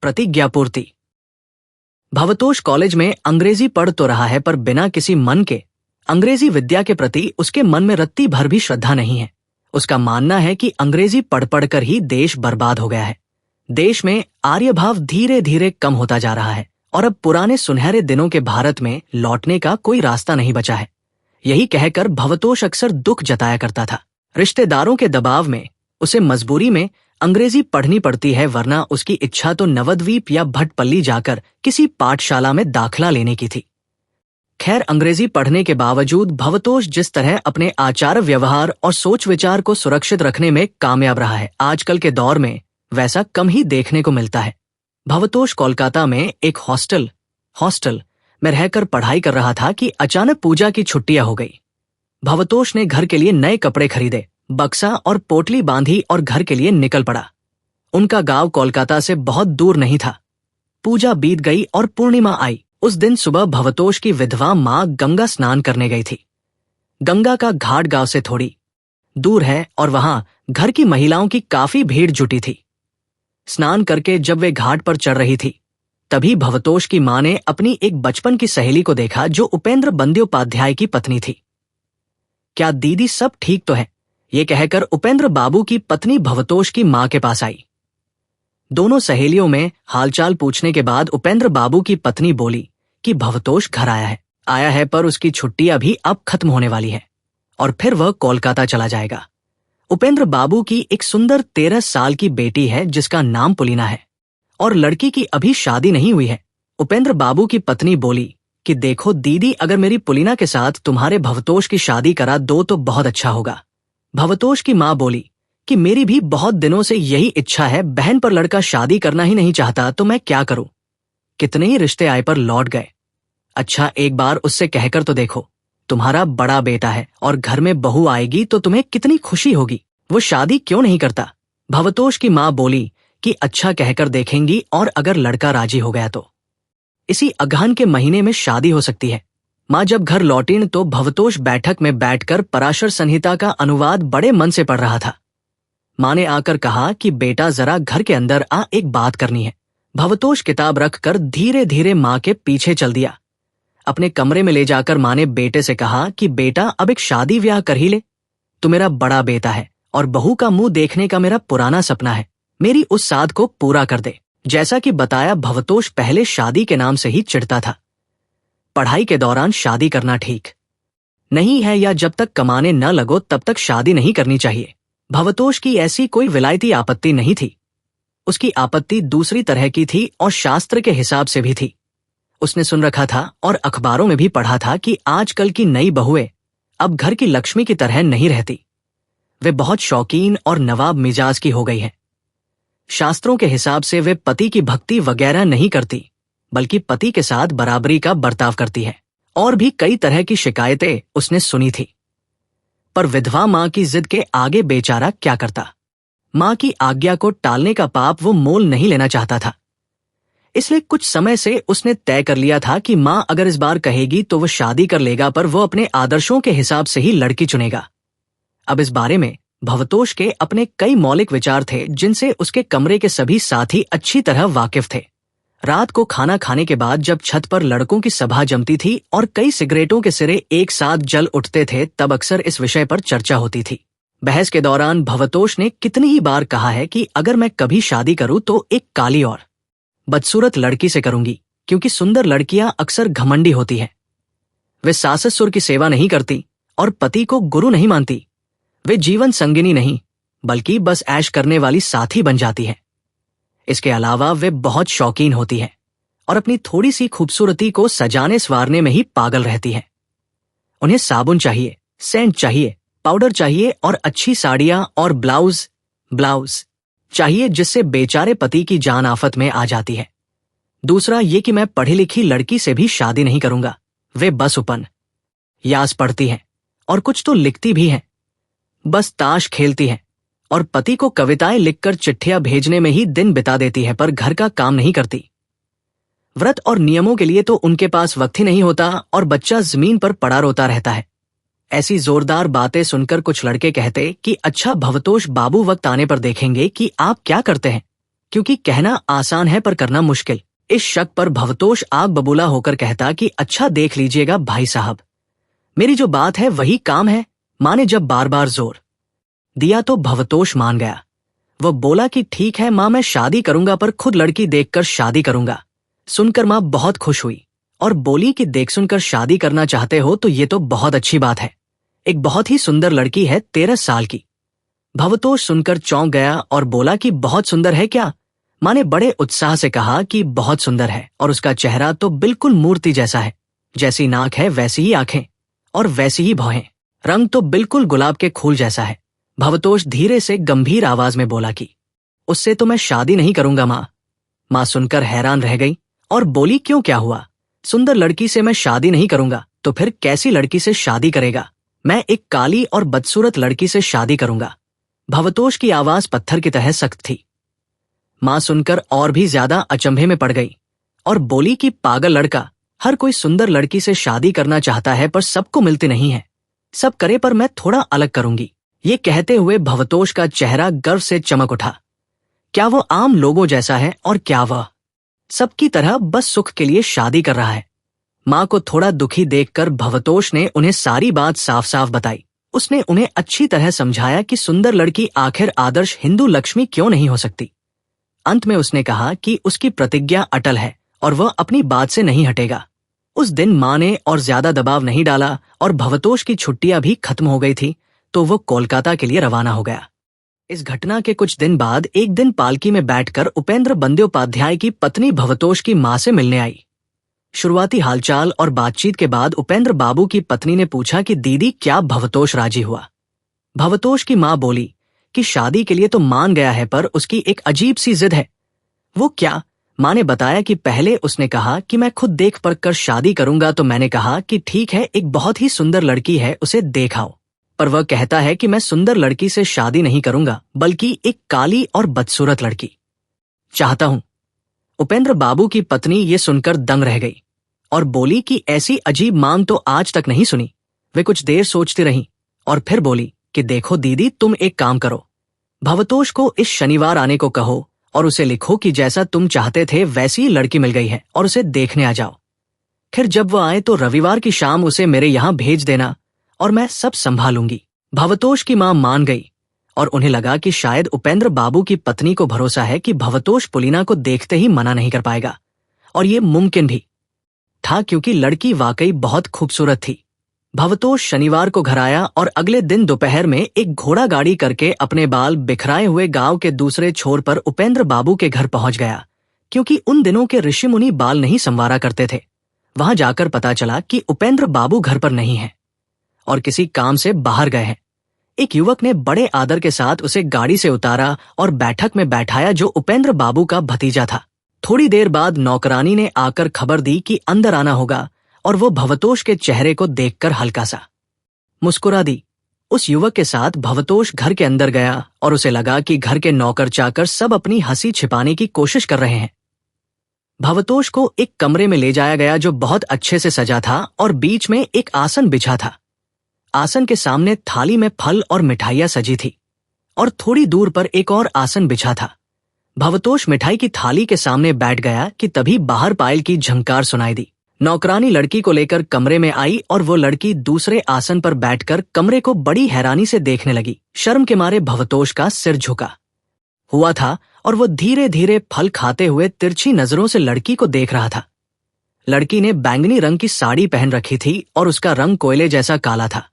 प्रतिज्ञापूर्ति। Bhavtosh college में अंग्रेजी पढ़ तो रहा है, पर बिना किसी मन के अंग्रेजी विद्या के प्रति उसके मन में रत्ती भर भी श्रद्धा नहीं है। उसका मानना है कि अंग्रेजी पढ़ पढ़कर ही देश बर्बाद हो गया है। देश में आर्यभाव धीरे धीरे कम होता जा रहा है और अब पुराने सुनहरे दिनों के भारत में लौटने का कोई रास्ता नहीं बचा है। यही कहकर भवतोष अक्सर दुख जताया करता था। रिश्तेदारों के दबाव में उसे मजबूरी में अंग्रेजी पढ़नी पड़ती है, वरना उसकी इच्छा तो नवद्वीप या भटपल्ली जाकर किसी पाठशाला में दाखला लेने की थी। खैर, अंग्रेजी पढ़ने के बावजूद भवतोष जिस तरह अपने आचार व्यवहार और सोच विचार को सुरक्षित रखने में कामयाब रहा है, आजकल के दौर में वैसा कम ही देखने को मिलता है। भवतोष कोलकाता में एक हॉस्टल में रहकर पढ़ाई कर रहा था कि अचानक पूजा की छुट्टियां हो गई। भवतोष ने घर के लिए नए कपड़े खरीदे, बक्सा और पोटली बांधी और घर के लिए निकल पड़ा। उनका गांव कोलकाता से बहुत दूर नहीं था। पूजा बीत गई और पूर्णिमा आई। उस दिन सुबह भवतोष की विधवा माँ गंगा स्नान करने गई थी। गंगा का घाट गांव से थोड़ी दूर है और वहां घर की महिलाओं की काफी भीड़ जुटी थी। स्नान करके जब वे घाट पर चढ़ रही थी, तभी भवतोष की मां ने अपनी एक बचपन की सहेली को देखा जो उपेंद्र बंद्योपाध्याय की पत्नी थी। क्या दीदी, सब ठीक तो है? ये कहकर उपेंद्र बाबू की पत्नी भवतोष की मां के पास आई। दोनों सहेलियों में हालचाल पूछने के बाद उपेंद्र बाबू की पत्नी बोली कि भवतोष घर आया है पर उसकी छुट्टी अभी अब खत्म होने वाली है और फिर वह कोलकाता चला जाएगा। उपेंद्र बाबू की एक सुंदर 13 साल की बेटी है जिसका नाम पुलीना है और लड़की की अभी शादी नहीं हुई है। उपेंद्र बाबू की पत्नी बोली कि देखो दीदी, अगर मेरी पुलीना के साथ तुम्हारे भवतोष की शादी करा दो तो बहुत अच्छा होगा। भवतोष की मां बोली कि मेरी भी बहुत दिनों से यही इच्छा है, बहन पर लड़का शादी करना ही नहीं चाहता तो मैं क्या करूं। कितने ही रिश्ते आए पर लौट गए। अच्छा, एक बार उससे कहकर तो देखो, तुम्हारा बड़ा बेटा है और घर में बहू आएगी तो तुम्हें कितनी खुशी होगी। वो शादी क्यों नहीं करता? भवतोष की मां बोली कि अच्छा कहकर देखेंगी और अगर लड़का राजी हो गया तो इसी अगहन के महीने में शादी हो सकती है। मां जब घर लौटी तो भवतोष बैठक में बैठकर पराशर संहिता का अनुवाद बड़े मन से पढ़ रहा था। मां ने आकर कहा कि बेटा जरा घर के अंदर आ, एक बात करनी है। भवतोष किताब रखकर धीरे धीरे मां के पीछे चल दिया। अपने कमरे में ले जाकर मां ने बेटे से कहा कि बेटा, अब एक शादी ब्याह कर ही ले। तू मेरा बड़ा बेटा है और बहू का मुंह देखने का मेरा पुराना सपना है। मेरी उस साध को पूरा कर दे। जैसा कि बताया, भवतोष पहले शादी के नाम से ही चिढ़ता था। पढ़ाई के दौरान शादी करना ठीक नहीं है या जब तक कमाने न लगो तब तक शादी नहीं करनी चाहिए। भवतोष की ऐसी कोई विलायती आपत्ति नहीं थी। उसकी आपत्ति दूसरी तरह की थी और शास्त्र के हिसाब से भी थी। उसने सुन रखा था और अखबारों में भी पढ़ा था कि आजकल की नई बहुएं अब घर की लक्ष्मी की तरह नहीं रहती। वे बहुत शौकीन और नवाब मिजाज की हो गई है। शास्त्रों के हिसाब से वे पति की भक्ति वगैरह नहीं करती, बल्कि पति के साथ बराबरी का बर्ताव करती है। और भी कई तरह की शिकायतें उसने सुनी थी। पर विधवा मां की जिद के आगे बेचारा क्या करता। मां की आज्ञा को टालने का पाप वो मोल नहीं लेना चाहता था। इसलिए कुछ समय से उसने तय कर लिया था कि मां अगर इस बार कहेगी तो वो शादी कर लेगा, पर वो अपने आदर्शों के हिसाब से ही लड़की चुनेगा। अब इस बारे में भवतोष के अपने कई मौलिक विचार थे जिनसे उसके कमरे के सभी साथी अच्छी तरह वाकिफ थे। रात को खाना खाने के बाद जब छत पर लड़कों की सभा जमती थी और कई सिगरेटों के सिरे एक साथ जल उठते थे, तब अक्सर इस विषय पर चर्चा होती थी। बहस के दौरान भवतोष ने कितनी ही बार कहा है कि अगर मैं कभी शादी करूं तो एक काली और बदसूरत लड़की से करूंगी, क्योंकि सुंदर लड़कियां अक्सर घमंडी होती हैं। वे सास ससुर की सेवा नहीं करती और पति को गुरु नहीं मानती। वे जीवन संगिनी नहीं, बल्कि बस ऐश करने वाली साथी बन जाती है। इसके अलावा वे बहुत शौकीन होती है और अपनी थोड़ी सी खूबसूरती को सजाने संवारने में ही पागल रहती है। उन्हें साबुन चाहिए, सेंट चाहिए, पाउडर चाहिए और अच्छी साड़ियां और ब्लाउज चाहिए, जिससे बेचारे पति की जान आफत में आ जाती है। दूसरा ये कि मैं पढ़ी लिखी लड़की से भी शादी नहीं करूंगा। वे बस उपन यास पढ़ती हैं और कुछ तो लिखती भी हैं। बस ताश खेलती हैं और पति को कविताएं लिखकर चिट्ठियां भेजने में ही दिन बिता देती है, पर घर का काम नहीं करती। व्रत और नियमों के लिए तो उनके पास वक्त ही नहीं होता और बच्चा जमीन पर पड़ा रोता रहता है। ऐसी जोरदार बातें सुनकर कुछ लड़के कहते कि अच्छा भवतोष बाबू, वक्त आने पर देखेंगे कि आप क्या करते हैं। क्योंकि कहना आसान है पर करना मुश्किल। इस शक पर भवतोष आग बबूला होकर कहता कि अच्छा देख लीजिएगा भाई साहब, मेरी जो बात है वही काम है। माँ ने जब बार बार जोर दिया तो भवतोष मान गया। वह बोला कि ठीक है माँ, मैं शादी करूंगा पर खुद लड़की देखकर शादी करूंगा। सुनकर माँ बहुत खुश हुई और बोली कि देख सुनकर शादी करना चाहते हो तो ये तो बहुत अच्छी बात है। एक बहुत ही सुंदर लड़की है, 13 साल की। भवतोष सुनकर चौंक गया और बोला कि बहुत सुंदर है क्या? माँ ने बड़े उत्साह से कहा कि बहुत सुंदर है और उसका चेहरा तो बिल्कुल मूर्ति जैसा है। जैसी नाक है वैसी ही आंखें और वैसी ही भौहें। रंग तो बिल्कुल गुलाब के फूल जैसा है। भवतोष धीरे से गंभीर आवाज में बोला कि उससे तो मैं शादी नहीं करूंगा माँ। माँ सुनकर हैरान रह गई और बोली क्यों, क्या हुआ? सुंदर लड़की से मैं शादी नहीं करूंगा तो फिर कैसी लड़की से शादी करेगा? मैं एक काली और बदसूरत लड़की से शादी करूंगा। भवतोष की आवाज पत्थर की तरह सख्त थी। माँ सुनकर और भी ज्यादा अचंभे में पड़ गई और बोली कि पागल लड़का, हर कोई सुंदर लड़की से शादी करना चाहता है पर सबको मिलती नहीं है। सब करे पर मैं थोड़ा अलग करूंगी। ये कहते हुए भवतोष का चेहरा गर्व से चमक उठा। क्या वो आम लोगों जैसा है और क्या वह सबकी तरह बस सुख के लिए शादी कर रहा है? माँ को थोड़ा दुखी देखकर भवतोष ने उन्हें सारी बात साफ साफ बताई। उसने उन्हें अच्छी तरह समझाया कि सुंदर लड़की आखिर आदर्श हिंदू लक्ष्मी क्यों नहीं हो सकती। अंत में उसने कहा कि उसकी प्रतिज्ञा अटल है और वह अपनी बात से नहीं हटेगा। उस दिन माँ ने और ज्यादा दबाव नहीं डाला और भवतोष की छुट्टियां भी खत्म हो गई थी तो वो कोलकाता के लिए रवाना हो गया। इस घटना के कुछ दिन बाद एक दिन पालकी में बैठकर उपेंद्र बंद्योपाध्याय की पत्नी भवतोष की माँ से मिलने आई। शुरुआती हालचाल और बातचीत के बाद उपेंद्र बाबू की पत्नी ने पूछा कि दीदी क्या भवतोष राजी हुआ? भवतोष की माँ बोली कि शादी के लिए तो मान गया है पर उसकी एक अजीब सी जिद है। वो क्या? माँ ने बताया कि पहले उसने कहा कि मैं खुद देख परख कर शादी करूंगा तो मैंने कहा कि ठीक है, एक बहुत ही सुंदर लड़की है, उसे देखाओ। पर वह कहता है कि मैं सुंदर लड़की से शादी नहीं करूंगा बल्कि एक काली और बदसूरत लड़की चाहता हूं। उपेंद्र बाबू की पत्नी ये सुनकर दंग रह गई और बोली कि ऐसी अजीब मांग तो आज तक नहीं सुनी। वे कुछ देर सोचती रहीं और फिर बोली कि देखो दीदी, तुम एक काम करो, भवतोष को इस शनिवार आने को कहो और उसे लिखो कि जैसा तुम चाहते थे वैसी ही लड़की मिल गई है और उसे देखने आ जाओ। फिर जब वह आए तो रविवार की शाम उसे मेरे यहाँ भेज देना और मैं सब संभालूंगी। भवतोष की मां मान गई और उन्हें लगा कि शायद उपेंद्र बाबू की पत्नी को भरोसा है कि भवतोष पुलिना को देखते ही मना नहीं कर पाएगा, और ये मुमकिन भी था क्योंकि लड़की वाकई बहुत खूबसूरत थी। भवतोष शनिवार को घर आया और अगले दिन दोपहर में एक घोड़ा गाड़ी करके अपने बाल बिखराए हुए गांव के दूसरे छोर पर उपेंद्र बाबू के घर पहुंच गया, क्योंकि उन दिनों के ऋषि मुनि बाल नहीं संवारा करते थे। वहां जाकर पता चला कि उपेंद्र बाबू घर पर नहीं है और किसी काम से बाहर गए हैं। एक युवक ने बड़े आदर के साथ उसे गाड़ी से उतारा और बैठक में बैठाया जो उपेंद्र बाबू का भतीजा था। थोड़ी देर बाद नौकरानी ने आकर खबर दी कि अंदर आना होगा और वो भवतोष के चेहरे को देखकर हल्का सा मुस्कुरा दी। उस युवक के साथ भवतोष घर के अंदर गया और उसे लगा कि घर के नौकर चाकर सब अपनी हंसी छिपाने की कोशिश कर रहे हैं। भवतोष को एक कमरे में ले जाया गया जो बहुत अच्छे से सजा था और बीच में एक आसन बिछा था। आसन के सामने थाली में फल और मिठाइयां सजी थी और थोड़ी दूर पर एक और आसन बिछा था। भवतोष मिठाई की थाली के सामने बैठ गया कि तभी बाहर पायल की झंकार सुनाई दी। नौकरानी लड़की को लेकर कमरे में आई और वो लड़की दूसरे आसन पर बैठकर कमरे को बड़ी हैरानी से देखने लगी। शर्म के मारे भवतोष का सिर झुका हुआ था और वो धीरे धीरे फल खाते हुए तिरछी नजरों से लड़की को देख रहा था। लड़की ने बैंगनी रंग की साड़ी पहन रखी थी और उसका रंग कोयले जैसा काला था।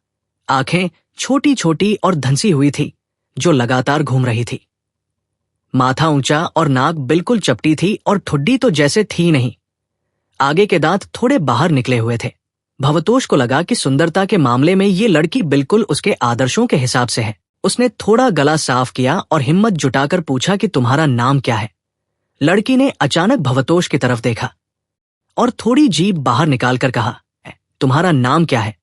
आंखें छोटी छोटी और धंसी हुई थी जो लगातार घूम रही थी। माथा ऊंचा और नाक बिल्कुल चपटी थी और ठुड्डी तो जैसे थी नहीं। आगे के दांत थोड़े बाहर निकले हुए थे। भवतोष को लगा कि सुंदरता के मामले में ये लड़की बिल्कुल उसके आदर्शों के हिसाब से है। उसने थोड़ा गला साफ किया और हिम्मत जुटाकर पूछा कि तुम्हारा नाम क्या है? लड़की ने अचानक भवतोष की तरफ देखा और थोड़ी जीभ बाहर निकालकर कहा, तुम्हारा नाम क्या है?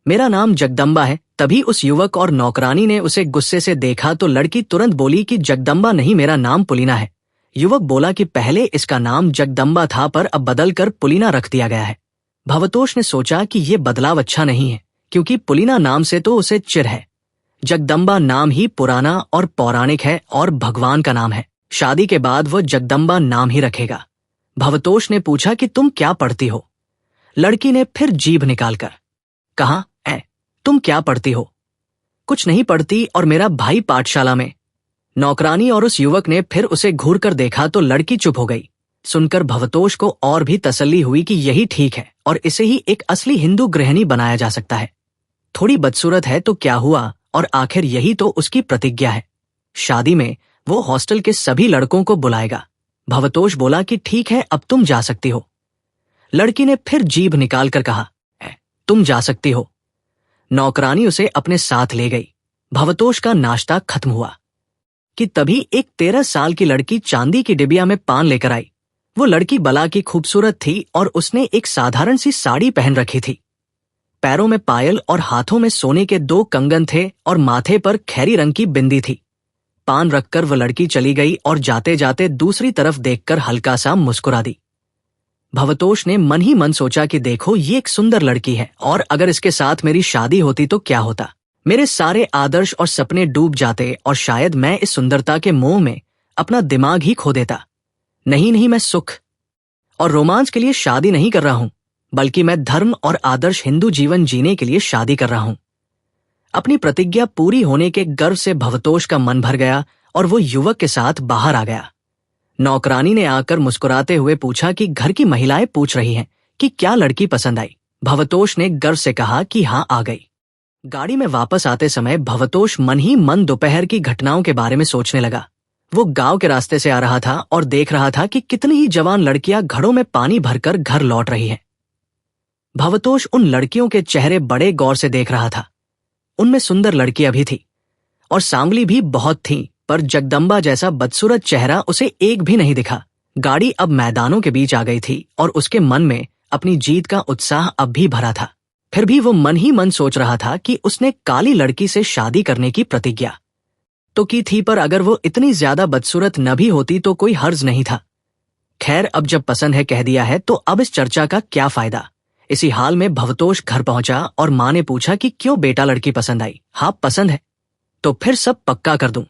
मेरा नाम जगदम्बा है। तभी उस युवक और नौकरानी ने उसे गुस्से से देखा तो लड़की तुरंत बोली कि जगदम्बा नहीं, मेरा नाम पुलिना है। युवक बोला कि पहले इसका नाम जगदम्बा था पर अब बदलकर पुलिना रख दिया गया है। भवतोष ने सोचा कि ये बदलाव अच्छा नहीं है क्योंकि पुलिना नाम से तो उसे चिढ़ है। जगदम्बा नाम ही पुराना और पौराणिक है और भगवान का नाम है। शादी के बाद वो जगदम्बा नाम ही रखेगा। भवतोष ने पूछा कि तुम क्या पढ़ती हो? लड़की ने फिर जीभ निकालकर कहा, तुम क्या पढ़ती हो? कुछ नहीं पढ़ती, और मेरा भाई पाठशाला में। नौकरानी और उस युवक ने फिर उसे घूर कर देखा तो लड़की चुप हो गई। सुनकर भवतोष को और भी तसल्ली हुई कि यही ठीक है और इसे ही एक असली हिंदू गृहिणी बनाया जा सकता है। थोड़ी बदसूरत है तो क्या हुआ, और आखिर यही तो उसकी प्रतिज्ञा है। शादी में वो हॉस्टल के सभी लड़कों को बुलाएगा। भवतोष बोला कि ठीक है, अब तुम जा सकती हो। लड़की ने फिर जीभ निकालकर कहा, तुम जा सकती हो। नौकरानी उसे अपने साथ ले गई। भवतोष का नाश्ता खत्म हुआ कि तभी एक 13 साल की लड़की चांदी की डिबिया में पान लेकर आई। वो लड़की बला की खूबसूरत थी और उसने एक साधारण सी साड़ी पहन रखी थी। पैरों में पायल और हाथों में सोने के 2 कंगन थे और माथे पर खैरी रंग की बिंदी थी। पान रखकर वह लड़की चली गई और जाते जाते दूसरी तरफ देखकर हल्का सा मुस्कुरा दी। भवतोष ने मन ही मन सोचा कि देखो, ये एक सुंदर लड़की है और अगर इसके साथ मेरी शादी होती तो क्या होता। मेरे सारे आदर्श और सपने डूब जाते और शायद मैं इस सुंदरता के मोह में अपना दिमाग ही खो देता। नहीं, मैं सुख और रोमांच के लिए शादी नहीं कर रहा हूं, बल्कि मैं धर्म और आदर्श हिंदू जीवन जीने के लिए शादी कर रहा हूं। अपनी प्रतिज्ञा पूरी होने के गर्व से भवतोष का मन भर गया और वो युवक के साथ बाहर आ गया। नौकरानी ने आकर मुस्कुराते हुए पूछा कि घर की महिलाएं पूछ रही हैं कि क्या लड़की पसंद आई। भवतोष ने गर्व से कहा कि हाँ, आ गई। गाड़ी में वापस आते समय भवतोष मन ही मन दोपहर की घटनाओं के बारे में सोचने लगा। वो गांव के रास्ते से आ रहा था और देख रहा था कि कितनी ही जवान लड़कियां घड़ों में पानी भरकर घर लौट रही हैं। भवतोष उन लड़कियों के चेहरे बड़े गौर से देख रहा था। उनमें सुंदर लड़कियां भी थी और सांवली भी बहुत थीं, पर जगदम्बा जैसा बदसूरत चेहरा उसे एक भी नहीं दिखा। गाड़ी अब मैदानों के बीच आ गई थी और उसके मन में अपनी जीत का उत्साह अब भी भरा था। फिर भी वो मन ही मन सोच रहा था कि उसने काली लड़की से शादी करने की प्रतिज्ञा तो की थी, पर अगर वो इतनी ज्यादा बदसूरत न भी होती तो कोई हर्ज नहीं था। खैर, अब जब पसंद है कह दिया है तो अब इस चर्चा का क्या फायदा। इसी हाल में भवतोष घर पहुंचा और मां ने पूछा कि क्यों बेटा, लड़की पसंद आई? हाँ, पसंद है। तो फिर सब पक्का कर दूं?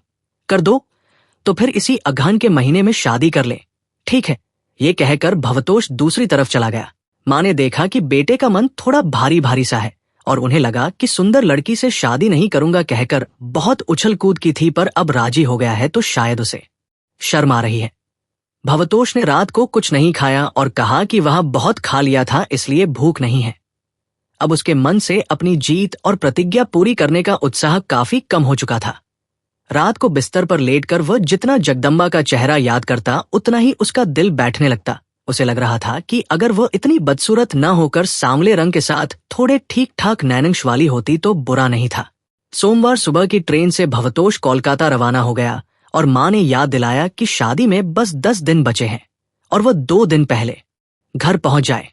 कर दो, तो फिर इसी अगहन के महीने में शादी कर ले। ठीक है, ये कहकर भवतोष दूसरी तरफ चला गया। मां ने देखा कि बेटे का मन थोड़ा भारी भारी सा है और उन्हें लगा कि सुंदर लड़की से शादी नहीं करूंगा कहकर बहुत उछल कूद की थी, पर अब राजी हो गया है तो शायद उसे शर्म आ रही है। भवतोष ने रात को कुछ नहीं खाया और कहा कि वह बहुत खा लिया था, इसलिए भूख नहीं है। अब उसके मन से अपनी जीत और प्रतिज्ञा पूरी करने का उत्साह काफी कम हो चुका था। रात को बिस्तर पर लेटकर वह जितना जगदम्बा का चेहरा याद करता उतना ही उसका दिल बैठने लगता। उसे लग रहा था कि अगर वह इतनी बदसूरत न होकर सांवले रंग के साथ थोड़े ठीक ठाक नैनंश वाली होती तो बुरा नहीं था। सोमवार सुबह की ट्रेन से भवतोष कोलकाता रवाना हो गया और मां ने याद दिलाया कि शादी में बस 10 दिन बचे हैं और वह 2 दिन पहले घर पहुंच जाए।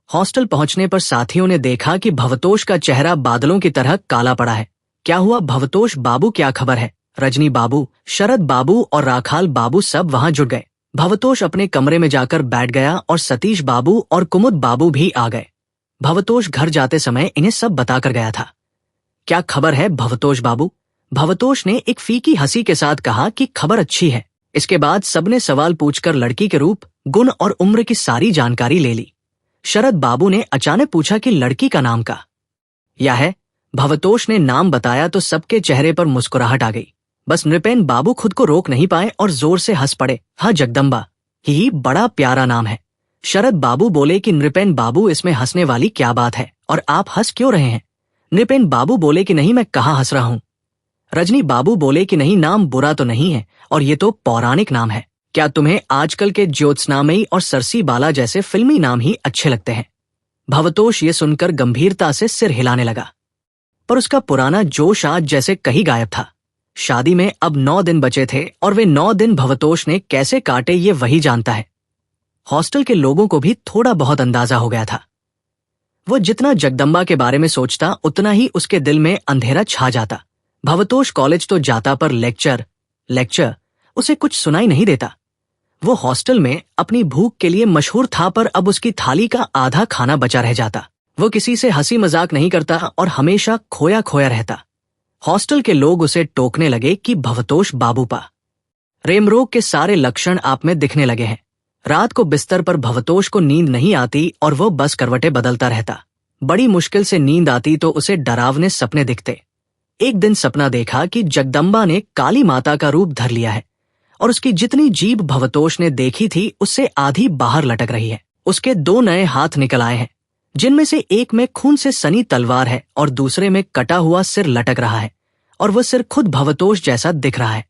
हॉस्टल पहुंचने पर साथियों ने देखा कि भवतोष का चेहरा बादलों की तरह काला पड़ा है। क्या हुआ भवतोष बाबू, क्या खबर है? रजनी बाबू, शरद बाबू और राखाल बाबू सब वहां जुट गए। भवतोष अपने कमरे में जाकर बैठ गया और सतीश बाबू और कुमुद बाबू भी आ गए। भवतोष घर जाते समय इन्हें सब बताकर गया था। क्या खबर है भवतोष बाबू? भवतोष ने एक फीकी हंसी के साथ कहा कि खबर अच्छी है। इसके बाद सबने सवाल पूछकर लड़की के रूप, गुण और उम्र की सारी जानकारी ले ली। शरद बाबू ने अचानक पूछा कि लड़की का नाम का या है? भवतोष ने नाम बताया तो सबके चेहरे पर मुस्कुराहट आ गई। बस नृपेन बाबू खुद को रोक नहीं पाए और जोर से हंस पड़े। हाँ, जगदम्बा ही बड़ा प्यारा नाम है। शरद बाबू बोले कि नृपेन बाबू, इसमें हंसने वाली क्या बात है और आप हंस क्यों रहे हैं? नृपेन बाबू बोले कि नहीं, मैं कहाँ हंस रहा हूँ। रजनी बाबू बोले कि नहीं, नाम बुरा तो नहीं है और ये तो पौराणिक नाम है। क्या तुम्हें आजकल के ज्योत्सनामयी और सरसी बाला जैसे फिल्मी नाम ही अच्छे लगते हैं? भवतोष ये सुनकर गंभीरता से सिर हिलाने लगा, पर उसका पुराना जोश आज जैसे कहीं गायब था। शादी में अब 9 दिन बचे थे और वे 9 दिन भवतोष ने कैसे काटे ये वही जानता है। हॉस्टल के लोगों को भी थोड़ा बहुत अंदाजा हो गया था। वो जितना जगदम्बा के बारे में सोचता उतना ही उसके दिल में अंधेरा छा जाता। भवतोष कॉलेज तो जाता, पर लेक्चर उसे कुछ सुनाई नहीं देता। वो हॉस्टल में अपनी भूख के लिए मशहूर था, पर अब उसकी थाली का आधा खाना बचा रह जाता। वो किसी से हंसी मजाक नहीं करता और हमेशा खोया खोया रहता। हॉस्टल के लोग उसे टोकने लगे कि भवतोष बाबू पा रेमरोग के सारे लक्षण आप में दिखने लगे हैं। रात को बिस्तर पर भवतोष को नींद नहीं आती और वो बस करवटें बदलता रहता। बड़ी मुश्किल से नींद आती तो उसे डरावने सपने दिखते। एक दिन सपना देखा कि जगदम्बा ने काली माता का रूप धर लिया है और उसकी जितनी जीभ भवतोष ने देखी थी उससे आधी बाहर लटक रही है। उसके 2 नए हाथ निकल आए हैं, जिनमें से एक में खून से सनी तलवार है और दूसरे में कटा हुआ सिर लटक रहा है और वह सिर खुद भवतोष जैसा दिख रहा है।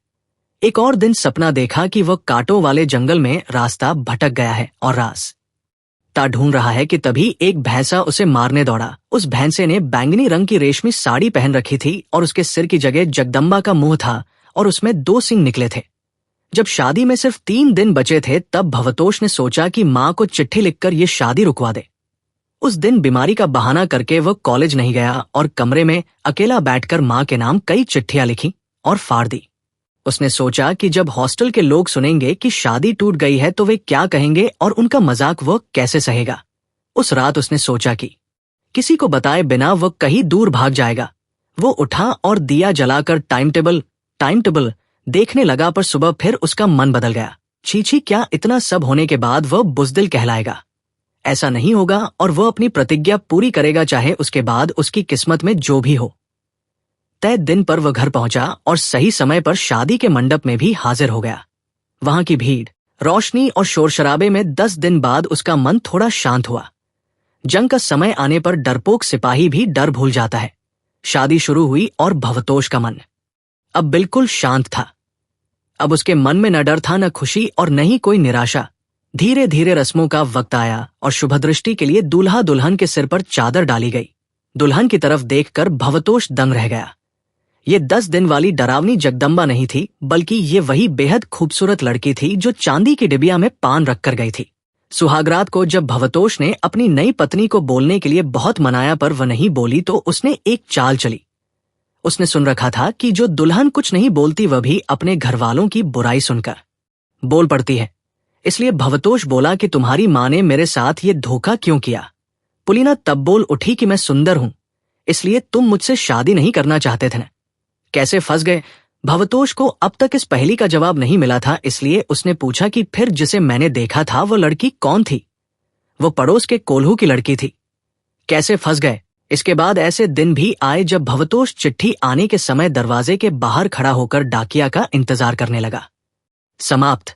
एक और दिन सपना देखा कि वह कांटों वाले जंगल में रास्ता भटक गया है और रास्ता ढूंढ रहा है कि तभी एक भैंसा उसे मारने दौड़ा। उस भैंसे ने बैंगनी रंग की रेशमी साड़ी पहन रखी थी और उसके सिर की जगह जगदम्बा का मुंह था और उसमें 2 सिंग निकले थे। जब शादी में सिर्फ 3 दिन बचे थे तब भवतोष ने सोचा कि मां को चिट्ठी लिखकर ये शादी रुकवा दे। उस दिन बीमारी का बहाना करके वह कॉलेज नहीं गया और कमरे में अकेला बैठकर मां के नाम कई चिट्ठियां लिखी और फाड़ दी। उसने सोचा कि जब हॉस्टल के लोग सुनेंगे कि शादी टूट गई है तो वे क्या कहेंगे और उनका मजाक वह कैसे सहेगा। उस रात उसने सोचा कि किसी को बताए बिना वह कहीं दूर भाग जाएगा। वो उठा और दिया जलाकर टाइम टेबल देखने लगा, पर सुबह फिर उसका मन बदल गया। छी, क्या इतना सब होने के बाद वह बुज़दिल कहलाएगा? ऐसा नहीं होगा और वह अपनी प्रतिज्ञा पूरी करेगा, चाहे उसके बाद उसकी किस्मत में जो भी हो। तय दिन पर वह घर पहुंचा और सही समय पर शादी के मंडप में भी हाजिर हो गया। वहां की भीड़, रोशनी और शोर शराबे में 10 दिन बाद उसका मन थोड़ा शांत हुआ। जंग का समय आने पर डरपोक सिपाही भी डर भूल जाता है। शादी शुरू हुई और भवतोष का मन अब बिल्कुल शांत था। अब उसके मन में न डर था, न खुशी और न ही कोई निराशा। धीरे धीरे रस्मों का वक्त आया और शुभदृष्टि के लिए दूल्हा दुल्हन के सिर पर चादर डाली गई। दुल्हन की तरफ देखकर भवतोष दंग रह गया। ये 10 दिन वाली डरावनी जगदम्बा नहीं थी, बल्कि ये वही बेहद खूबसूरत लड़की थी जो चांदी की डिबिया में पान रखकर गई थी। सुहागरात को जब भवतोष ने अपनी नई पत्नी को बोलने के लिए बहुत मनाया पर वह नहीं बोली तो उसने एक चाल चली। उसने सुन रखा था कि जो दुल्हन कुछ नहीं बोलती वह भी अपने घर वालों की बुराई सुनकर बोल पड़ती है। इसलिए भवतोष बोला कि तुम्हारी माँ ने मेरे साथ ये धोखा क्यों किया? पुलिना तब बोल उठी कि मैं सुंदर हूं, इसलिए तुम मुझसे शादी नहीं करना चाहते थे न? कैसे फंस गए? भवतोष को अब तक इस पहेली का जवाब नहीं मिला था, इसलिए उसने पूछा कि फिर जिसे मैंने देखा था वो लड़की कौन थी? वो पड़ोस के कोल्हू की लड़की थी। कैसे फंस गए? इसके बाद ऐसे दिन भी आए जब भवतोष चिट्ठी आने के समय दरवाजे के बाहर खड़ा होकर डाकिया का इंतजार करने लगा। समाप्त।